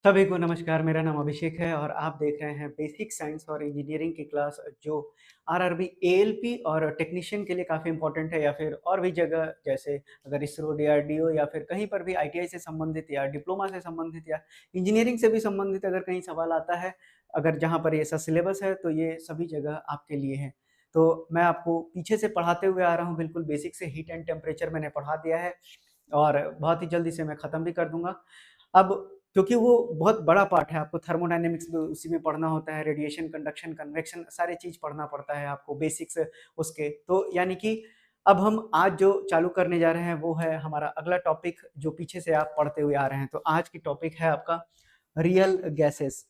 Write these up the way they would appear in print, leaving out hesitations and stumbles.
सभी को नमस्कार, मेरा नाम अभिषेक है और आप देख रहे हैं बेसिक साइंस और इंजीनियरिंग की क्लास जो आरआरबी, एएलपी और टेक्नीशियन के लिए काफ़ी इम्पोर्टेंट है या फिर और भी जगह जैसे अगर इसरो, डीआरडीओ या फिर कहीं पर भी आईटीआई से संबंधित या डिप्लोमा से संबंधित या इंजीनियरिंग से भी संबंधित अगर कहीं सवाल आता है, अगर जहाँ पर ऐसा सिलेबस है तो ये सभी जगह आपके लिए है। तो मैं आपको पीछे से पढ़ाते हुए आ रहा हूँ, बिल्कुल बेसिक से हीट एंड टेम्परेचर मैंने पढ़ा दिया है और बहुत ही जल्दी से मैं ख़त्म भी कर दूँगा। अब क्योंकि वो बहुत बड़ा पार्ट है, आपको थर्मोडायनामिक्स भी उसी में पढ़ना होता है, रेडिएशन, कंडक्शन, कन्वेक्शन सारी चीज़ पढ़ना पड़ता है आपको बेसिक्स उसके। तो यानी कि अब हम आज जो चालू करने जा रहे हैं वो है हमारा अगला टॉपिक जो पीछे से आप पढ़ते हुए आ रहे हैं। तो आज की टॉपिक है आपका रियल गैसेस।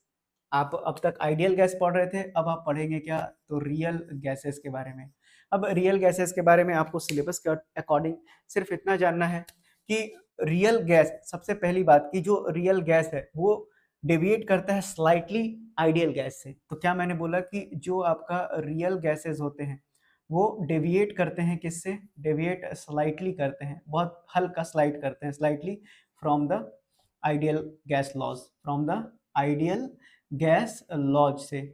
आप अब तक आइडियल गैस पढ़ रहे थे, अब आप पढ़ेंगे क्या? तो रियल गैसेस के बारे में। अब रियल गैसेस के बारे में आपको सिलेबस के अकॉर्डिंग सिर्फ इतना जानना है कि रियल गैस, सबसे पहली बात कि जो रियल गैस है वो डेविएट करता है स्लाइटली आइडियल गैस से। तो क्या मैंने बोला कि जो आपका रियल गैसेस होते हैं वो डेविएट करते हैं किससे? डेविएट स्लाइटली करते हैं, बहुत हल्का स्लाइड करते हैं slightly from the ideal gas laws, from the ideal gas laws से।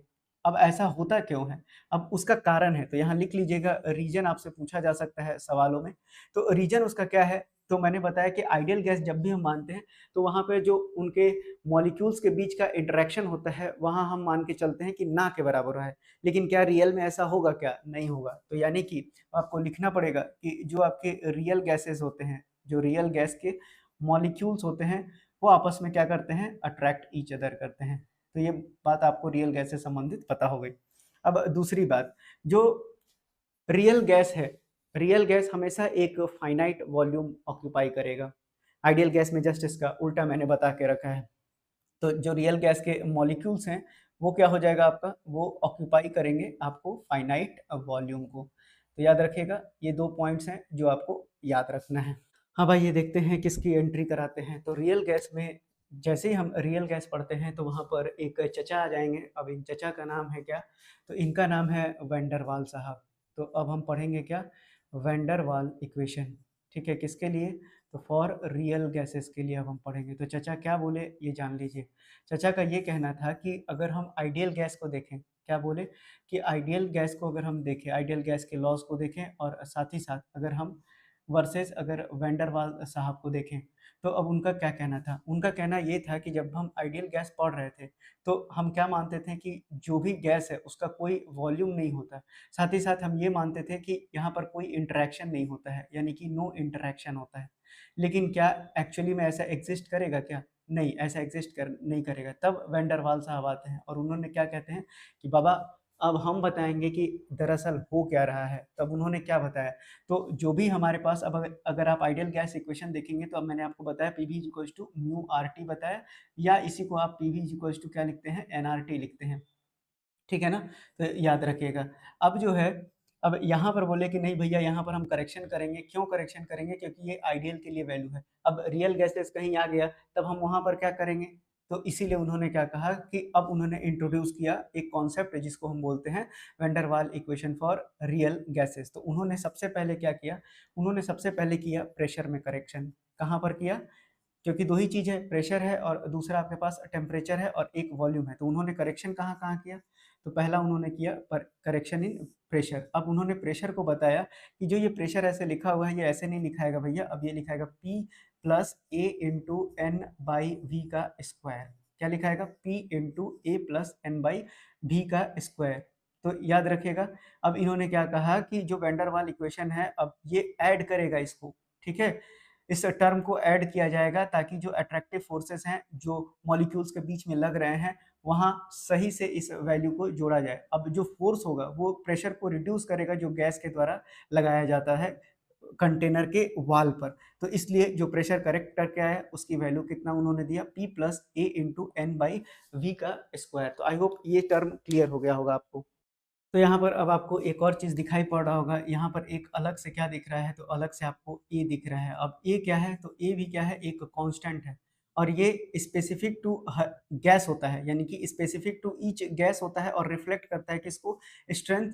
अब ऐसा होता क्यों है? अब उसका कारण है, तो यहाँ लिख लीजिएगा, रीजन आपसे पूछा जा सकता है सवालों में। तो रीजन उसका क्या है? तो मैंने बताया कि आइडियल गैस जब भी हम मानते हैं तो वहाँ पे जो उनके मॉलिक्यूल्स के बीच का इंटरेक्शन होता है वहाँ हम मान के चलते हैं कि ना के बराबर है। लेकिन क्या रियल में ऐसा होगा क्या? नहीं होगा। तो यानी कि आपको लिखना पड़ेगा कि जो आपके रियल गैसेस होते हैं, जो रियल गैस के मॉलिक्यूल्स होते हैं वो आपस में क्या करते हैं? अट्रैक्ट ईच अदर करते हैं। तो ये बात आपको रियल गैस से संबंधित पता हो गई। अब दूसरी बात, जो रियल गैस है, रियल गैस हमेशा एक फाइनाइट वॉल्यूम ऑक्यूपाई करेगा। आइडियल गैस में जस्ट इसका उल्टा मैंने बता के रखा है। तो जो रियल गैस के मॉलिक्यूल्स हैं वो क्या हो जाएगा आपका? वो ऑक्यूपाई करेंगे आपको फाइनाइट वॉल्यूम को। तो याद रखिएगा, ये 2 पॉइंट्स हैं जो आपको याद रखना है। हाँ भाई, ये देखते हैं किसकी एंट्री कराते हैं। तो रियल गैस में जैसे ही हम रियल गैस पढ़ते हैं तो वहाँ पर एक चचा आ जाएँगे। अब इन चचा का नाम है क्या? तो इनका नाम है वैन डर वाल साहब। तो अब हम पढ़ेंगे क्या? वैन डर वाल इक्वेशन। ठीक है, किसके लिए? तो फॉर रियल गैसेस के लिए अब हम पढ़ेंगे। तो चचा क्या बोले ये जान लीजिए। चचा का ये कहना था कि अगर हम आइडियल गैस को देखें, क्या बोले? कि आइडियल गैस को अगर हम देखें, आइडियल गैस के लॉज़ को देखें और साथ ही साथ अगर हम वर्सेस अगर वैन डर वाल साहब को देखें, तो अब उनका क्या कहना था? उनका कहना ये था कि जब हम आइडियल गैस पढ़ रहे थे, तो हम क्या मानते थे कि जो भी गैस है उसका कोई वॉल्यूम नहीं होता। साथ ही साथ हम ये मानते थे कि यहाँ पर कोई इंटरैक्शन नहीं होता है, यानी कि नो इंटरैक्शन होता है। लेकिन क्या एक्चुअली में ऐसा एग्ज़िस्ट करेगा क्या? नहीं, ऐसा एग्ज़िस्ट कर नहीं करेगा। तब वैन डर वाल साहब आते हैं और उन्होंने क्या कहते हैं कि बाबा, अब हम बताएँगे कि दरअसल हो क्या रहा है। तब उन्होंने क्या बताया? तो जो भी हमारे पास अब अगर अगर आप आइडियल गैस इक्वेशन देखेंगे तो अब मैंने आपको बताया PV is equals to mu RT बताया, या इसी को आप पीवी इज़ इक्वल्स टू क्या लिखते हैं? एनआरटी लिखते हैं। ठीक है ना? तो याद रखिएगा। अब जो है, अब यहाँ पर बोले कि नहीं भैया, यहाँ पर हम करेक्शन करेंगे। क्यों करेक्शन करेंगे? क्योंकि ये आइडियल के लिए वैल्यू है। अब रियल गैसेस कहीं आ गया, तब हम वहाँ पर क्या करेंगे? तो इसीलिए उन्होंने क्या कहा कि अब उन्होंने इंट्रोड्यूस किया एक कॉन्सेप्ट जिसको हम बोलते हैं वैन डर वाल इक्वेशन फॉर रियल गैसेस। तो उन्होंने सबसे पहले क्या किया? उन्होंने सबसे पहले किया प्रेशर में करेक्शन। कहाँ पर किया? क्योंकि 2 ही चीज़ है, प्रेशर है और दूसरा आपके पास टेम्परेचर है और एक वॉल्यूम है। तो उन्होंने करेक्शन कहाँ-कहाँ किया? तो पहला उन्होंने किया पर करेक्शन इन प्रेशर। अब उन्होंने प्रेशर को बताया कि जो ये प्रेशर ऐसे लिखा हुआ है, ये ऐसे नहीं लिखाएगा भैया, अब ये लिखाएगा P plus A into N by V का स्क्वायर। क्या लिखाएगा? P into A plus N by V का स्क्वायर। तो याद रखिएगा, अब इन्होंने क्या कहा कि जो वैन डर वाल इक्वेशन है, अब ये ऐड करेगा इसको, ठीक है? इस टर्म को ऐड किया जाएगा ताकि जो अट्रैक्टिव फोर्सेस हैं, जो मॉलिक्यूल्स के बीच में लग रहे हैं, वहाँ सही से इस वैल्यू को जोड़ा जाए। अब जो फोर्स होगा वो प्रेशर को रिड्यूस करेगा जो गैस के द्वारा लगाया जाता है कंटेनर के वॉल पर। तो इसलिए जो प्रेशर करेक्ट करके आया उसकी वैल्यू कितना उन्होंने दिया? P plus A into n by v का स्क्वायर। तो आई होप ये टर्म क्लियर हो गया होगा आपको। तो यहाँ पर अब आपको एक और चीज़ दिखाई पड़ रहा होगा, यहाँ पर एक अलग से क्या दिख रहा है? तो अलग से आपको ए दिख रहा है। अब ए क्या है? तो ए भी क्या है? एक कांस्टेंट है और ये स्पेसिफिक टू गैस होता है, यानी कि स्पेसिफिक टू ईच गैस होता है और रिफ्लेक्ट करता है किसको? स्ट्रेंथ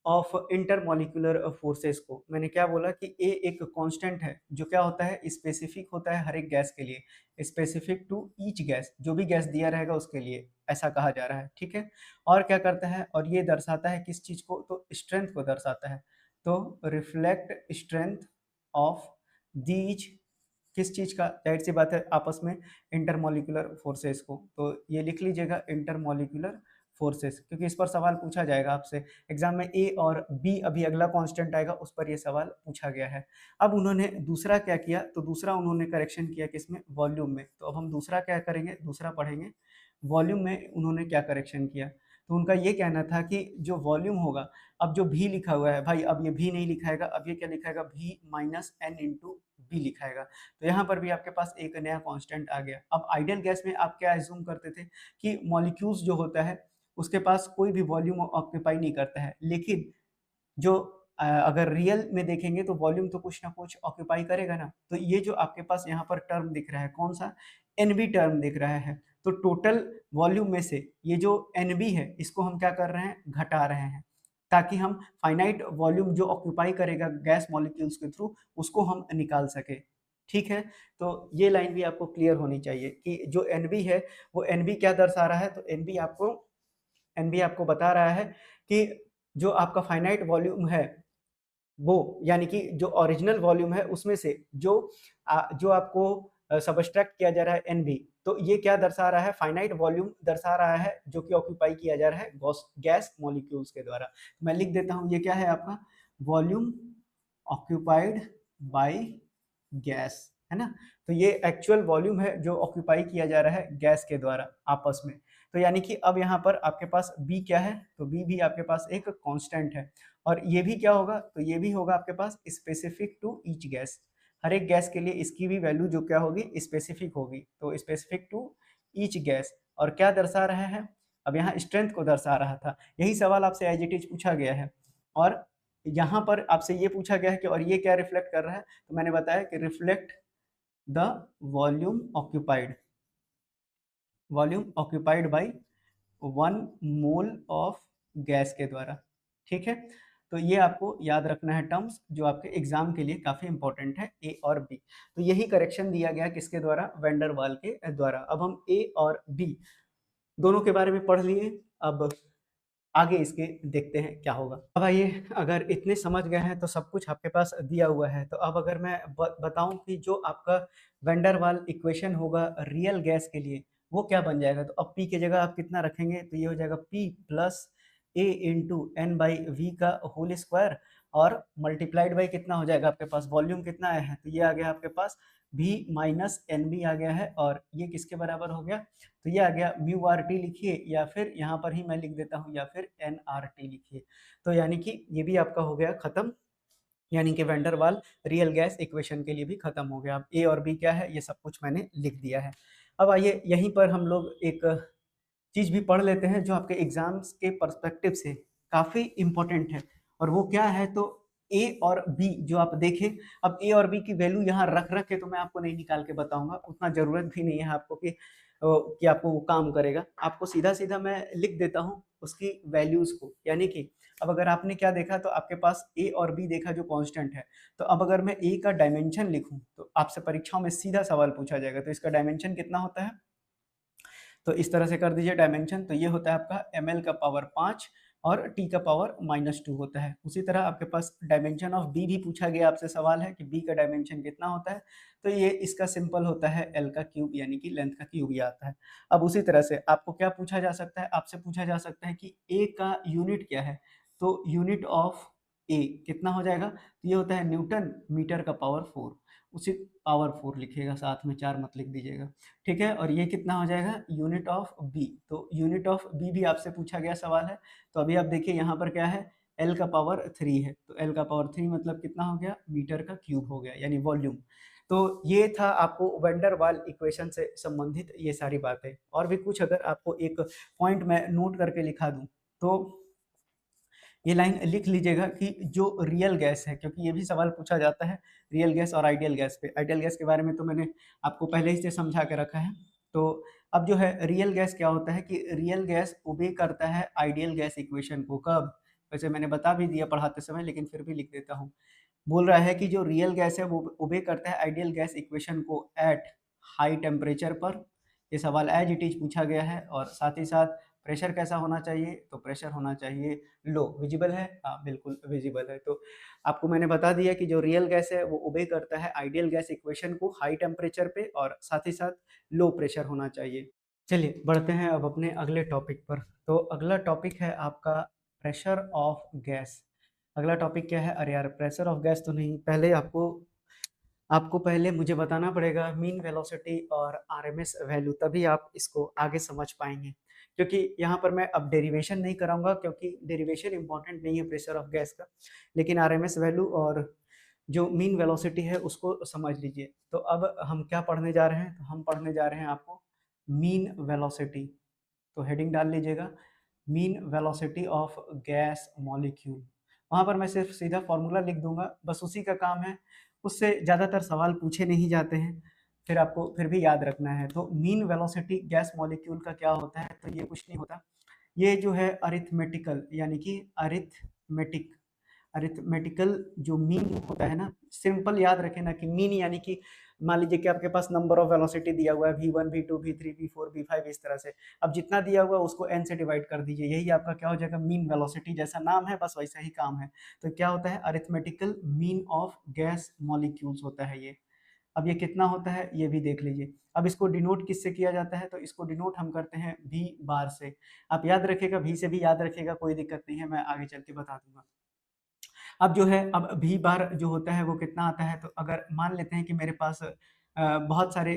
ऑफ इंटरमॉलिक्यूलर फोर्सेस को। मैंने क्या बोला कि ए एक कांस्टेंट है जो क्या होता है, स्पेसिफिक होता है हर एक गैस के लिए, स्पेसिफिक टू ईच गैस, जो भी गैस दिया रहेगा उसके लिए ऐसा कहा जा रहा है, ठीक है। और क्या करता है, और ये दर्शाता है किस चीज को, तो स्ट्रेंथ को दर्शाता है। तो रिफ्लेक्ट स्ट्रेंथ ऑफ दीज, किस चीज का, जाहिर सी बात है आपस में इंटरमॉलिक्यूलर फोर्सेस को। तो ये लिख लीजिएगा इंटरमॉलिक्यूलर फोर्सेस, क्योंकि इस पर सवाल पूछा जाएगा आपसे एग्जाम में। ए और बी अभी अगला कांस्टेंट आएगा, उस पर ये सवाल पूछा गया है। अब उन्होंने दूसरा क्या किया, तो दूसरा उन्होंने करेक्शन किया किसमें, वॉल्यूम में। तो अब हम दूसरा क्या करेंगे, दूसरा पढ़ेंगे वॉल्यूम में उन्होंने क्या करेक्शन किया। तो उनका ये कहना था कि जो वॉल्यूम होगा, अब जो भी लिखा हुआ है भाई, अब ये भी नहीं लिखाएगा, अब ये क्या लिखाएगा, भी माइनस एन इंटू बी लिखाएगा। तो यहाँ पर भी आपके पास एक नया कांस्टेंट आ गया। अब आइडियल गैस में आप क्या एज्यूम करते थे कि मॉलिक्यूल्स जो होता है उसके पास कोई भी वॉल्यूम ऑक्यूपाई नहीं करता है, लेकिन जो अगर रियल में देखेंगे तो वॉल्यूम तो कुछ ना कुछ ऑक्यूपाई करेगा ना। तो ये जो आपके पास यहाँ पर टर्म दिख रहा है, कौन सा, एनबी टर्म दिख रहा है। तो टोटल वॉल्यूम में से ये जो एनबी है इसको हम क्या कर रहे हैं, घटा रहे हैं, ताकि हम फाइनाइट वॉल्यूम जो ऑक्यूपाई करेगा गैस मॉलिक्यूल्स के थ्रू उसको हम निकाल सके, ठीक है। तो ये लाइन भी आपको क्लियर होनी चाहिए कि जो एनबी है वो एनबी क्या दर्शा रहा है, तो एनबी आपको बता रहा है कि जो आपका फाइनाइट वॉल्यूम है वो, यानी कि जो ओरिजिनल वॉल्यूम है उसमें से जो आपको सबट्रैक्ट किया जा रहा है एनबी, तो ये क्या दर्शा रहा है, फाइनाइट वॉल्यूम दर्शा रहा है जो कि ऑक्यूपाई किया जा रहा है गैस मॉलिक्यूल्स के द्वारा। मैं लिख देता हूं, ये क्या है आपका वॉल्यूम ऑक्यूपाइड बाय गैस, है ना। तो ये एक्चुअल वॉल्यूम है जो ऑक्यूपाई किया जा रहा है गैस के द्वारा आपस में। तो यानी कि अब यहाँ पर आपके पास बी क्या है, तो बी भी आपके पास एक कांस्टेंट है। और ये भी क्या होगा, तो ये भी होगा आपके पास स्पेसिफिक टू ईच गैस, हर एक गैस के लिए इसकी भी वैल्यू जो क्या होगी, स्पेसिफिक होगी। तो स्पेसिफिक टू ईच गैस, और क्या दर्शा रहा है, अब यहाँ स्ट्रेंथ को दर्शा रहा था। यही सवाल आपसे एज इट इज पूछा गया है, और यहाँ पर आपसे ये पूछा गया है कि और ये क्या रिफ्लेक्ट कर रहा है, तो मैंने बताया कि reflect the volume occupied by 1 mole of gas के द्वारा, ठीक है। तो ये आपको याद रखना है टर्म्स जो आपके एग्जाम के लिए काफी इंपॉर्टेंट है, ए और बी। तो यही करेक्शन दिया गया किसके द्वारा, वेंडर वाल के द्वारा। अब हम ए और बी दोनों के बारे में पढ़ लिए, अब आगे इसके देखते हैं क्या होगा। अब आइए, अगर इतने समझ गए हैं तो सब कुछ आपके पास दिया हुआ है। तो अब अगर मैं बताऊं कि जो आपका वेंडरवाल इक्वेशन होगा रियल गैस के लिए वो क्या बन जाएगा, तो अब P की जगह आप कितना रखेंगे, तो ये हो जाएगा P plus a into n by v का होल स्क्वायर, और मल्टीप्लाइड बाई कितना हो जाएगा आपके पास, वॉल्यूम कितना आया है, तो ये आ गया आपके पास V माइनस एन बी आ गया है, और ये किसके बराबर हो गया, तो ये आ गया म्यू आर टी लिखिए, या फिर यहाँ पर ही मैं लिख देता हूँ, या फिर एन आर टी लिखिए। तो यानी कि ये भी आपका हो गया खत्म, यानी कि वेंडरवाल रियल गैस इक्वेशन के लिए भी खत्म हो गया। अब ए और बी क्या है ये सब कुछ मैंने लिख दिया है। अब आइए यहीं पर हम लोग एक चीज भी पढ़ लेते हैं जो आपके एग्जाम्स के पर्सपेक्टिव से काफी इंपॉर्टेंट है, और वो क्या है, तो ए और बी जो आप देखें। अब ए और बी की वैल्यू यहाँ रख रख के तो मैं आपको नहीं निकाल के बताऊंगा, उतना जरूरत भी नहीं है आपको कि आपको वो काम करेगा। आपको सीधा सीधा मैं लिख देता हूँ उसकी वैल्यूज को, यानी कि अब अगर आपने क्या देखा, तो आपके पास ए और बी देखा जो कांस्टेंट है। तो अब अगर मैं ए का डायमेंशन लिखूं तो आपसे परीक्षाओं में सीधा सवाल पूछा जाएगा, तो इसका डायमेंशन कितना होता है, तो इस तरह से कर दीजिए डायमेंशन। तो ये होता है आपका ml का पावर 5 और t का पावर -2 होता है। उसी तरह आपके पास डायमेंशन ऑफ b भी पूछा गया आपसे सवाल है कि b का डायमेंशन कितना होता है, तो ये इसका सिंपल होता है l का क्यूब, यानी कि लेंथ का क्यूब ही आता है। अब उसी तरह से आपको क्या पूछा जा सकता है, आपसे पूछा जा सकता है कि a का यूनिट क्या है, तो यूनिट ऑफ a कितना हो जाएगा, तो ये होता है न्यूटन मीटर का पावर 4, उसी पावर 4 लिखिएगा, साथ में 4 मत लिख दीजिएगा, ठीक है। और ये कितना हो जाएगा, यूनिट ऑफ बी, तो यूनिट ऑफ बी भी आपसे पूछा गया सवाल है। तो अभी आप देखिए यहाँ पर क्या है, एल का पावर 3 है, तो एल का पावर 3 मतलब कितना हो गया, मीटर का क्यूब हो गया, यानी वॉल्यूम। तो ये था आपको वेंडरवाल इक्वेशन से संबंधित ये सारी बातें। और भी कुछ अगर आपको एक पॉइंट मैं नोट करके लिखा दूं, तो ये लाइन लिख लीजिएगा कि जो रियल गैस है, क्योंकि ये भी सवाल पूछा जाता है रियल गैस और आइडियल गैस पे। आइडियल गैस के बारे में तो मैंने आपको पहले ही से समझा के रखा है। तो अब जो है रियल गैस क्या होता है कि रियल गैस ओबे करता है आइडियल गैस इक्वेशन को, कब, वैसे मैंने बता भी दिया पढ़ाते समय, लेकिन फिर भी लिख देता हूँ। बोल रहा है कि जो रियल गैस है वो ओबे करता है आइडियल गैस इक्वेशन को एट हाई टेम्परेचर पर। ये सवाल एज इट इज पूछा गया है। और साथ ही साथ प्रेशर कैसा होना चाहिए, तो प्रेशर होना चाहिए लो। विजिबल है? हाँ बिल्कुल विजिबल है। तो आपको मैंने बता दिया कि जो रियल गैस है वो ओबे करता है आइडियल गैस इक्वेशन को हाई टेम्परेचर पे, और साथ ही साथ लो प्रेशर होना चाहिए। चलिए बढ़ते हैं अब अपने अगले टॉपिक पर। तो अगला टॉपिक है आपका प्रेशर ऑफ गैस। अगला टॉपिक क्या है? अरे यार, प्रेशर ऑफ गैस तो नहीं, पहले आपको आपको पहले मुझे बताना पड़ेगा मीन वेलोसिटी और आरएमएस वैल्यू, तभी आप इसको आगे समझ पाएंगे। क्योंकि यहाँ पर मैं अब डेरिवेशन नहीं कराऊंगा, क्योंकि डेरिवेशन इंपॉर्टेंट नहीं है प्रेशर ऑफ गैस का, लेकिन आरएमएस वैल्यू और जो मीन वेलोसिटी है उसको समझ लीजिए। तो अब हम क्या पढ़ने जा रहे हैं? तो हम पढ़ने जा रहे हैं आपको मीन वेलोसिटी। तो हेडिंग डाल लीजिएगा, mean velocity of gas molecule. वहाँ पर मैं सिर्फ सीधा फॉर्मूला लिख दूंगा, बस उसी का काम है, उससे ज़्यादातर सवाल पूछे नहीं जाते हैं, फिर आपको फिर भी याद रखना है। तो मीन वेलोसिटी गैस मॉलिक्यूल का क्या होता है? तो ये कुछ नहीं होता, ये जो है अरिथमेटिकल, यानी कि अरिथमेटिकल जो मीन होता है ना, सिंपल याद रखें ना कि मीन यानी कि मान लीजिए कि आपके पास नंबर ऑफ वेलोसिटी दिया हुआ है v1 v2 v3 v4 v5 इस तरह से। अब जितना दिया हुआ है उसको n से डिवाइड कर दीजिए, यही आपका क्या हो जाएगा? Mean velocity. जैसा नाम है बस वैसा ही काम है। तो क्या होता है? Arithmetical mean of gas molecules होता है ये। अब ये कितना होता है ये भी देख लीजिए। अब इसको डिनोट किससे किया जाता है? तो इसको डिनोट हम करते हैं v बार से। आप याद रखिएगा, v से भी याद रखिएगा, कोई दिक्कत नहीं है, मैं आगे चल के बता दूंगा। अब जो है, अब v बार जो होता है वो कितना आता है? तो अगर मान लेते हैं कि मेरे पास बहुत सारे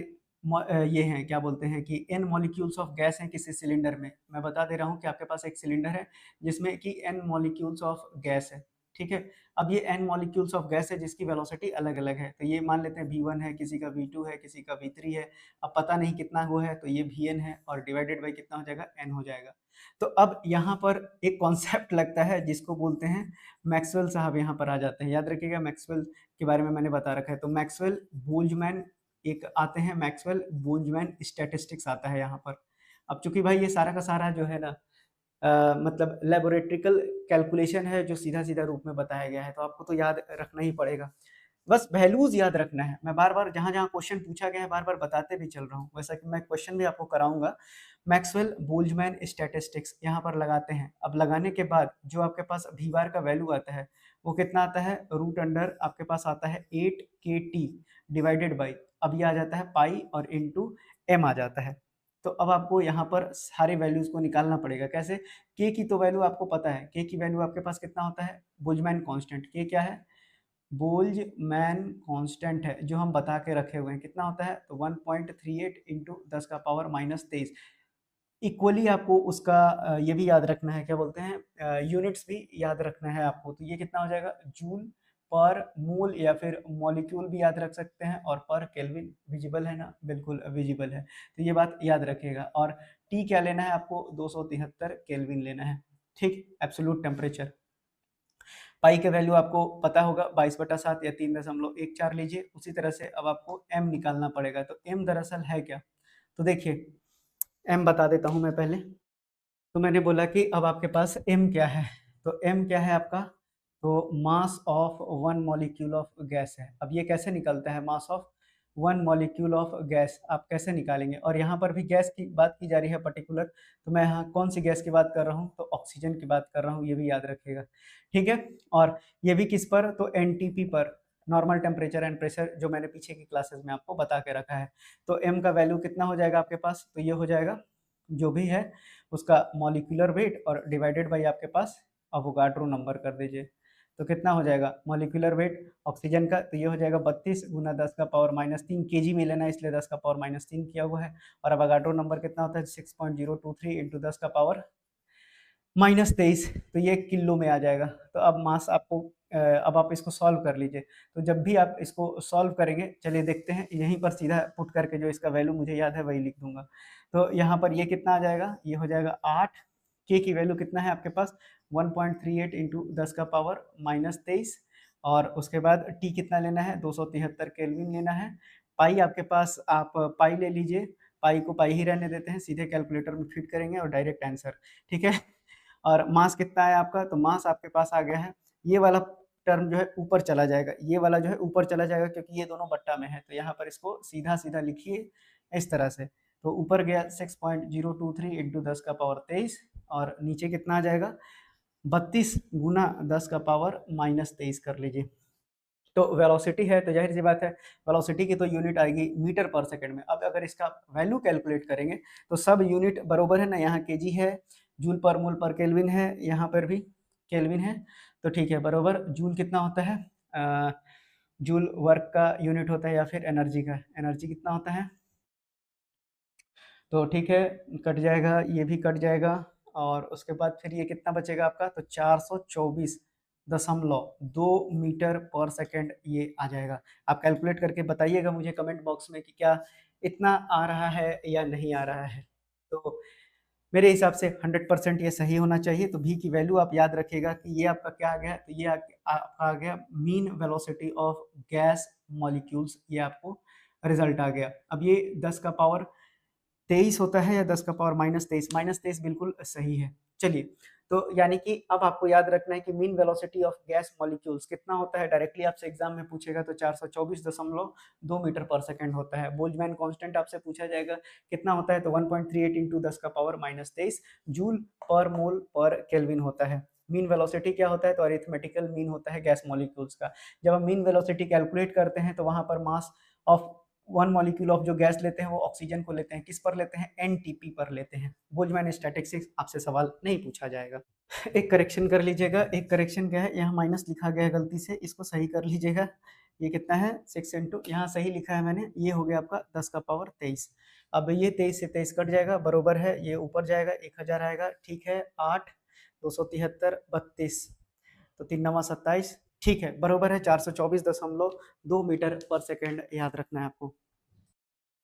ये हैं, क्या बोलते हैं कि n मॉलिक्यूल्स ऑफ गैस हैं किसी सिलेंडर में। मैं बता दे रहा हूँ कि आपके पास एक सिलेंडर है जिसमें कि n मॉलिक्यूल्स ऑफ गैस है, ठीक है। अब ये n मॉलिक्यूल्स ऑफ गैस है जिसकी वेलोसिटी अलग अलग है। तो ये मान लेते हैं v1 है, किसी का v2 है, किसी का v3 है। अब पता नहीं कितना वो है, तो ये vn है और डिवाइडेड बाई कितना हो जाएगा? n हो जाएगा। तो अब यहाँ पर एक कॉन्सेप्ट लगता है जिसको बोलते हैं मैक्सवेल साहब, यहाँ पर आ जाते हैं। याद रखिएगा, मैक्सवेल के बारे में मैंने बता रखा है। तो मैक्सवेल बोल्ट्जमैन एक आते हैं, मैक्सवेल बोल्ट्जमैन स्टैटिस्टिक्स आता है यहाँ पर। अब चूंकि भाई ये सारा का सारा जो है ना मतलब लेबोरेटरिकल कैलकुलेशन है जो सीधा सीधा रूप में बताया गया है, तो आपको तो याद रखना ही पड़ेगा। बस वैल्यूज याद रखना है। मैं बार बार जहाँ जहाँ क्वेश्चन पूछा गया है बार बार बताते भी चल रहा हूँ, वैसा कि मैं क्वेश्चन भी आपको कराऊंगा। मैक्सवेल बोल्ट्जमैन स्टैटिस्टिक्स यहाँ पर लगाते हैं। अब लगाने के बाद जो आपके पास वी बार का वैल्यू आता है वो कितना आता है? रूट अंडर आपके पास आता है 8 kT डिवाइडेड बाई, अब ये आ जाता है पाई और इंटू एम आ जाता है। तो अब आपको यहाँ पर सारे वैल्यूज को निकालना पड़ेगा। कैसे? के की तो वैल्यू आपको पता है, के की वैल्यू आपके पास कितना होता है? Boltzmann constant. के क्या है? बोल्ट्जमैन कांस्टेंट है जो हम बता के रखे हुए हैं, कितना होता है? तो 1.38 इंटू 10 का पावर -23। इक्वली आपको उसका ये भी याद रखना है, क्या बोलते हैं, यूनिट्स भी याद रखना है आपको। तो ये कितना हो जाएगा? जूल पर मोल, या फिर मॉलिक्यूल भी याद रख सकते हैं, और पर केल्विन। विजिबल है ना? बिल्कुल विजिबल है। तो ये बात याद रखिएगा। और टी क्या लेना है आपको? 273 केल्विन लेना है, ठीक, एब्सोल्यूट टेम्परेचर। पाई के वैल्यू आपको पता होगा 22/7 या 3.14 लीजिए। उसी तरह से अब आपको एम निकालना पड़ेगा। तो एम दरअसल है क्या? तो देखिए, एम बता देता हूं मैं पहले। तो मैंने बोला कि अब आपके पास एम क्या है? तो एम क्या है आपका? तो mass of one molecule of gas है। अब ये कैसे निकलता है? Mass of one molecule of gas आप कैसे निकालेंगे? और यहाँ पर भी गैस की बात की जा रही है पर्टिकुलर, तो मैं यहाँ कौन सी गैस की बात कर रहा हूँ? तो ऑक्सीजन की बात कर रहा हूँ, ये भी याद रखिएगा, ठीक है। और ये भी किस पर? तो एनटीपी पर, नॉर्मल टेम्परेचर एंड प्रेशर, जो मैंने पीछे की क्लासेस में आपको बता के रखा है। तो एम का वैल्यू कितना हो जाएगा आपके पास? तो ये हो जाएगा जो भी है उसका मॉलिक्यूलर वेट और डिवाइडेड बाई आपके पास अवोगाड्रो नंबर कर दीजिए। तो कितना हो जाएगा मॉलिक्यूलर वेट ऑक्सीजन का? तो ये हो जाएगा 32 गुना 10 का पावर -3 केजी में लेना है, इसलिए 10 का पावर -3 किया हुआ है। और अवोगाड्रो नंबर कितना होता है? 6.023 इंटू 10 का पावर -23, तो ये किलो में आ जाएगा। तो अब मास आपको अब आप इसको सॉल्व कर लीजिए। तो जब भी आप इसको सॉल्व करेंगे, चलिए देखते हैं, यहीं पर सीधा पुट करके जो इसका वैल्यू मुझे याद है वही लिख दूंगा। तो यहाँ पर ये कितना आ जाएगा? ये हो जाएगा 8। के की वैल्यू कितना है आपके पास? 1.38 इंटू 10 का पावर -23। और उसके बाद टी कितना लेना है? 273 केल्विन लेना है। पाई आपके पास, आप पाई ले लीजिए, पाई को पाई ही रहने देते हैं, सीधे कैलकुलेटर में फिट करेंगे और डायरेक्ट आंसर, ठीक है। और मास कितना है आपका, तो मास आपके पास आ गया है, ये वाला टर्म जो है ऊपर चला जाएगा, ये वाला जो है ऊपर चला जाएगा क्योंकि ये दोनों बट्टा में है, तो यहाँ पर इसको सीधा सीधा लिखिए इस तरह से। तो ऊपर गया 6.023 इंटू 10 का पावर 23 और नीचे कितना आ जाएगा 32 गुना 10 का पावर माइनस 23 कर लीजिए। तो वेलोसिटी है तो जाहिर सी बात है वेलोसिटी की तो यूनिट आएगी मीटर पर सेकंड में। अब अगर इसका वैल्यू कैलकुलेट करेंगे तो सब यूनिट बरोबर है ना, यहाँ केजी है, जूल पर मोल पर केल्विन है, यहाँ पर भी केल्विन है, तो ठीक है बरोबर। जूल कितना होता है, जूल वर्क का यूनिट होता है या फिर एनर्जी का, एनर्जी कितना होता है, तो ठीक है कट जाएगा, ये भी कट जाएगा और उसके बाद फिर ये कितना बचेगा आपका, तो 424.2 मीटर पर सेकंड ये आ जाएगा। आप कैलकुलेट करके बताइएगा मुझे कमेंट बॉक्स में कि क्या इतना आ रहा है या नहीं आ रहा है। तो मेरे हिसाब से 100% ये सही होना चाहिए। तो भी की वैल्यू आप याद रखिएगा कि ये आपका क्या आ गया, तो ये आपका आ गया mean velocity of gas molecules, ये आपको रिजल्ट आ गया। अब ये 10 का पावर 23 होता है या 10 का पावर -23, -23 बिल्कुल सही है। चलिए, तो यानी कि अब आपको याद रखना है कि mean velocity of gas molecules कितना होता है, डायरेक्टली आपसे एग्जाम में पूछेगा तो 424.2 मीटर पर सेकंड होता है। बोल्ट्जमैन कांस्टेंट आपसे पूछा जाएगा कितना होता है, तो 1.38 इंटू 10 का पावर -23 जूल पर मोल पर केल्विन होता है। मीन वेलोसिटी क्या होता है, तो अरिथमेटिकल मीन होता है गैस मॉलिक्यूल्स का। जब हम मीन वेलोसिटी कैलकुलेट करते हैं तो वहां पर mass of one molecule of जो गैस लेते हैं वो ऑक्सीजन को लेते हैं, किस पर लेते हैं, एनटीपी पर लेते हैं। बोल्ट्जमैन स्टैटिस्टिक्स आपसे सवाल नहीं पूछा जाएगा। एक करेक्शन कर लीजिएगा, एक करेक्शन क्या है, यहाँ माइनस लिखा गया है गलती से, इसको सही कर लीजिएगा। ये कितना है 6 इंटू, यहाँ सही लिखा है मैंने, ये हो गया आपका 10 का पावर 23। अब ये 23 से 23 कट जाएगा, बरोबर है, ये ऊपर जाएगा 1000 आएगा, ठीक है 8 273 32, तो 3 नवा 27, ठीक है बरोबर है 424.2 मीटर पर सेकेंड, याद रखना है आपको।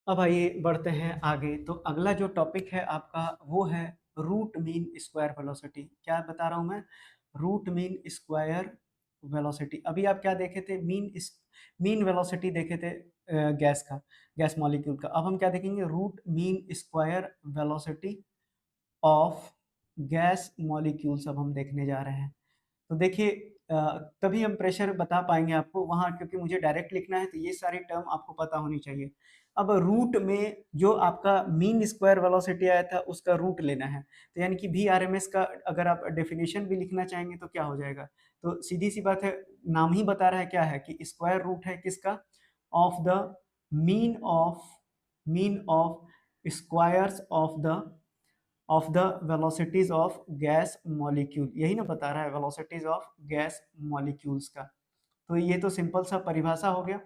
अब आइए बढ़ते हैं आगे। तो अगला जो टॉपिक है आपका वो है रूट मीन स्क्वायर वेलोसिटी। क्या बता रहा हूँ मैं, रूट मीन स्क्वायर वेलोसिटी। अभी आप क्या देखे थे, मीन वेलोसिटी देखे थे गैस का, गैस मॉलिक्यूल का। अब हम क्या देखेंगे, root mean square velocity of gas molecules अब हम देखने जा रहे हैं। तो देखिए तभी हम प्रेशर बता पाएंगे आपको वहाँ, क्योंकि मुझे डायरेक्ट लिखना है तो ये सारी टर्म आपको पता होनी चाहिए। अब रूट में जो आपका मीन स्क्वायर वेलोसिटी आया था उसका रूट लेना है, तो यानी कि वी आर एम एस का अगर आप डेफिनेशन भी लिखना चाहेंगे तो क्या हो जाएगा, तो सीधी सी बात है, नाम ही बता रहा है क्या है कि स्क्वायर रूट है किसका, of the mean of squares of the velocities of gas molecule, यही ना बता रहा है वेलोसिटीज ऑफ गैस मॉलिक्यूल्स का। तो ये तो सिंपल सा परिभाषा हो गया।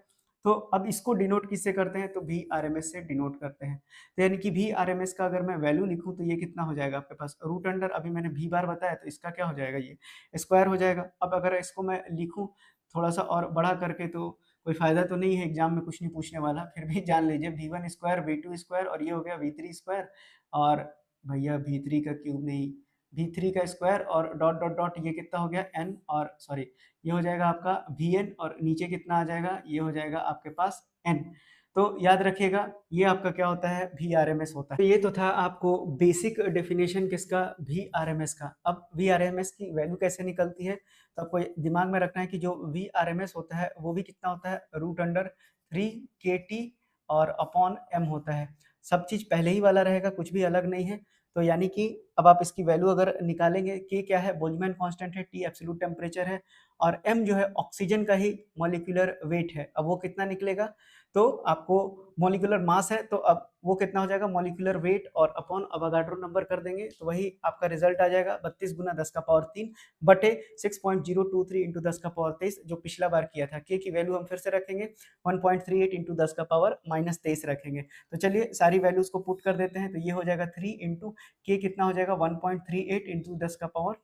तो अब इसको डिनोट किससे करते हैं, तो वी आर एम एस से डिनोट करते हैं। तो यानी कि वी आर एम एस का अगर मैं वैल्यू लिखूं तो ये कितना हो जाएगा आपके पास, रूट अंडर, अभी मैंने वी बार बताया तो इसका क्या हो जाएगा, ये स्क्वायर हो जाएगा। अब अगर इसको मैं लिखूं थोड़ा सा और बड़ा करके तो कोई फायदा तो नहीं है, एग्जाम में कुछ नहीं पूछने वाला, फिर भी जान लीजिए v one square v two square और ये हो गया वी थ्री स्क्वायर, और भैया वी थ्री का क्यूब नहीं, वी थ्री का स्क्वायर और डॉट डॉट डॉट, ये कितना हो गया एन, और सॉरी ये हो जाएगा आपका वी एन, और नीचे कितना आ जाएगा, ये हो जाएगा आपके पास एन। तो याद रखिएगा ये आपका क्या होता है, वी आर एम एस होता है। तो ये तो था आपको बेसिक डेफिनेशन किसका, वी आर एम एस का। अब वी आर एम एस की वैल्यू कैसे निकलती है, तो आपको दिमाग में रखना है कि जो वी आर एम एस होता है वो भी कितना होता है, रूट अंडर 3 KT और अपॉन एम होता है। सब चीज पहले ही वाला रहेगा, कुछ भी अलग नहीं है। तो यानी कि अब आप इसकी वैल्यू अगर निकालेंगे, के क्या है, बोल्ट्जमैन कांस्टेंट है, टी एब्सोल्यूट टेम्परेचर है, और एम जो है ऑक्सीजन का ही मॉलिक्यूलर वेट है। अब वो कितना निकलेगा, तो आपको मॉलिक्यूलर मास है तो अब वो कितना हो जाएगा, मॉलिक्यूलर वेट और अपॉन अवोगाड्रो नंबर कर देंगे तो वही आपका रिजल्ट आ जाएगा 32 गुना 10 का पावर 3 बटे 6.023 इंटू 10 का पावर 23, जो पिछला बार किया था। के की वैल्यू हम फिर से रखेंगे 1.38 इंटू 10 का पावर -23 रखेंगे। तो चलिए सारी वैल्यूज को पुट कर देते हैं, तो ये हो जाएगा 3 इंटू के कितना हो जाएगा 1.38 इंटू 10 का पावर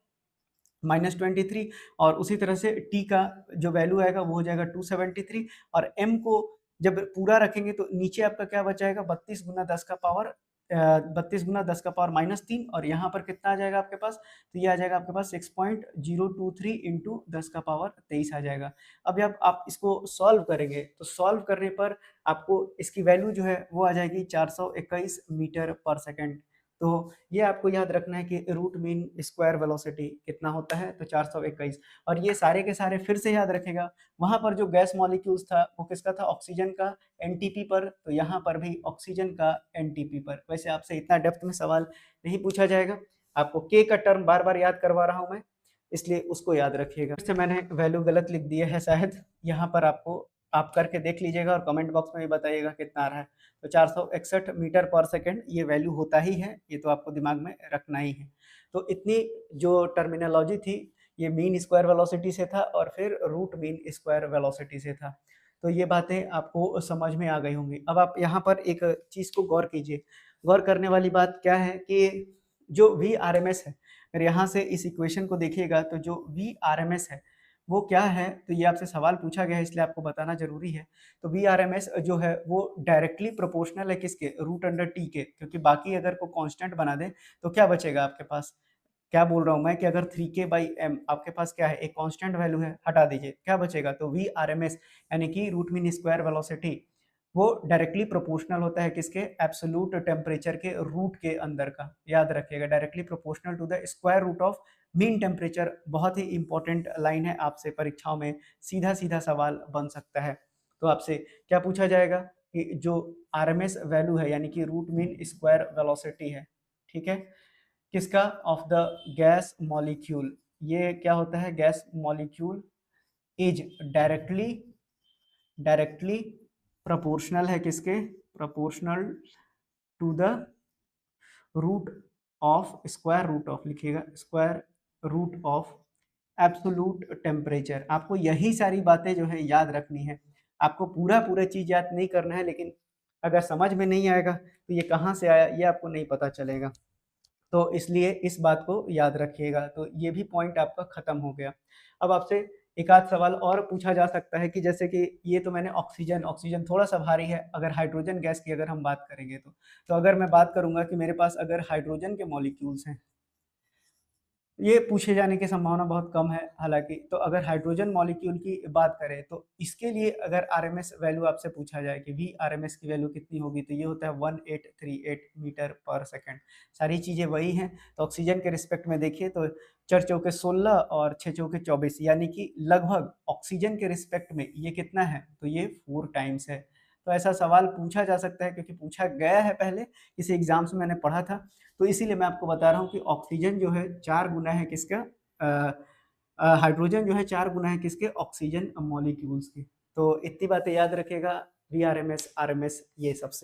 -23, और उसी तरह से टी का जो वैल्यू आएगा वो हो जाएगा 273, और एम को जब पूरा रखेंगे तो नीचे आपका क्या बचाएगा 32 गुना 10 का पावर 32 गुना 10 का पावर -3, और यहाँ पर कितना आ जाएगा आपके पास, तो ये आ जाएगा आपके पास 6.023 इंटू 10 का पावर 23 आ जाएगा। अब जब आप इसको सॉल्व करेंगे तो सॉल्व करने पर आपको इसकी वैल्यू जो है वो आ जाएगी 421 मीटर पर सेकेंड। तो ये आपको याद रखना है कि रूट मीन स्क्वायर वेलोसिटी कितना होता है, तो 421। और ये सारे के सारे फिर से याद रखेगा, वहाँ पर जो गैस मॉलिक्यूल्स था वो किसका था, ऑक्सीजन का एनटीपी पर, तो यहाँ पर भी ऑक्सीजन का एनटीपी पर। वैसे आपसे इतना डेप्थ में सवाल नहीं पूछा जाएगा, आपको के का टर्म बार बार याद करवा रहा हूँ मैं, इसलिए उसको याद रखिएगा। फिर से मैंने वैल्यू गलत लिख दिया है शायद, यहाँ पर आपको आप करके देख लीजिएगा और कमेंट बॉक्स में भी बताइएगा कितना आ रहा है। तो 461 मीटर पर सेकंड ये वैल्यू होता ही है, ये तो आपको दिमाग में रखना ही है। तो इतनी जो टर्मिनोलॉजी थी, ये मीन स्क्वायर वेलोसिटी से था और फिर रूट मीन स्क्वायर वेलोसिटी से था। तो ये बातें आपको समझ में आ गई होंगी। अब आप यहाँ पर एक चीज़ को गौर कीजिए, गौर करने वाली बात क्या है कि जो VRMS है, अगर यहाँ से इस इक्वेशन को देखिएगा तो जो VRMS है वो क्या है, तो ये आपसे सवाल पूछा गया है इसलिए आपको बताना ज़रूरी है। तो VRMS जो है वो डायरेक्टली प्रोपोर्शनल है किसके, रूट अंडर टी के, क्योंकि बाकी अगर को कांस्टेंट बना दें तो क्या बचेगा आपके पास, क्या बोल रहा हूँ मैं कि अगर 3k/m आपके पास क्या है, एक कांस्टेंट वैल्यू है, हटा दीजिए, क्या बचेगा, तो VRMS यानी कि रूट मीन स्क्वायर वेलोसिटी वो डायरेक्टली प्रोपोर्शनल होता है किसके, एब्सोल्यूट टेम्परेचर के रूट के अंदर का, याद रखिएगा, directly proportional to the square root of mean temperature. बहुत ही इंपॉर्टेंट लाइन है, आपसे परीक्षाओं में सीधा सीधा सवाल बन सकता है। तो आपसे क्या पूछा जाएगा कि जो आरएमएस वैल्यू है यानी कि रूट मीन स्क्वायर वेलोसिटी है, ठीक है, किसका, ऑफ द गैस मॉलिक्यूल, ये क्या होता है, gas molecule is directly proportional है किसके, proportional to the root of, square root of लिखिएगा, square root of absolute temperature. आपको यही सारी बातें जो है याद रखनी है, आपको पूरा पूरा चीज याद नहीं करना है, लेकिन अगर समझ में नहीं आएगा तो ये कहाँ से आया ये आपको नहीं पता चलेगा। तो इसलिए इस बात को याद रखिएगा। तो ये भी पॉइंट आपका खत्म हो गया। अब आपसे एक आध सवाल और पूछा जा सकता है कि जैसे कि ये तो मैंने ऑक्सीजन, ऑक्सीजन थोड़ा सा भारी है, अगर हाइड्रोजन गैस की अगर हम बात करेंगे तो अगर मैं बात करूंगा कि मेरे पास अगर हाइड्रोजन के मॉलिक्यूल्स हैं, ये पूछे जाने की संभावना बहुत कम है हालांकि। तो अगर हाइड्रोजन मॉलिक्यूल की बात करें तो इसके लिए अगर आरएमएस वैल्यू आपसे पूछा जाए कि वी आरएमएस की वैल्यू कितनी होगी, तो ये होता है 1838 मीटर पर सेकंड। सारी चीज़ें वही हैं। तो ऑक्सीजन के रिस्पेक्ट में देखिए तो 4 चौके 16 और 6 चौके 24, यानी कि लगभग ऑक्सीजन के रिस्पेक्ट में ये कितना है, तो ये 4 टाइम्स है। तो ऐसा सवाल पूछा जा सकता है क्योंकि पूछा गया है पहले, किसी एग्जाम्स में मैंने पढ़ा था, तो इसीलिए मैं आपको बता रहा हूँ कि ऑक्सीजन जो है 4 गुना है किसका, हाइड्रोजन जो है 4 गुना है किसके, ऑक्सीजन मॉलिक्यूल्स के। तो इतनी बातें याद रखिएगा, VRMS RMS ये सबसे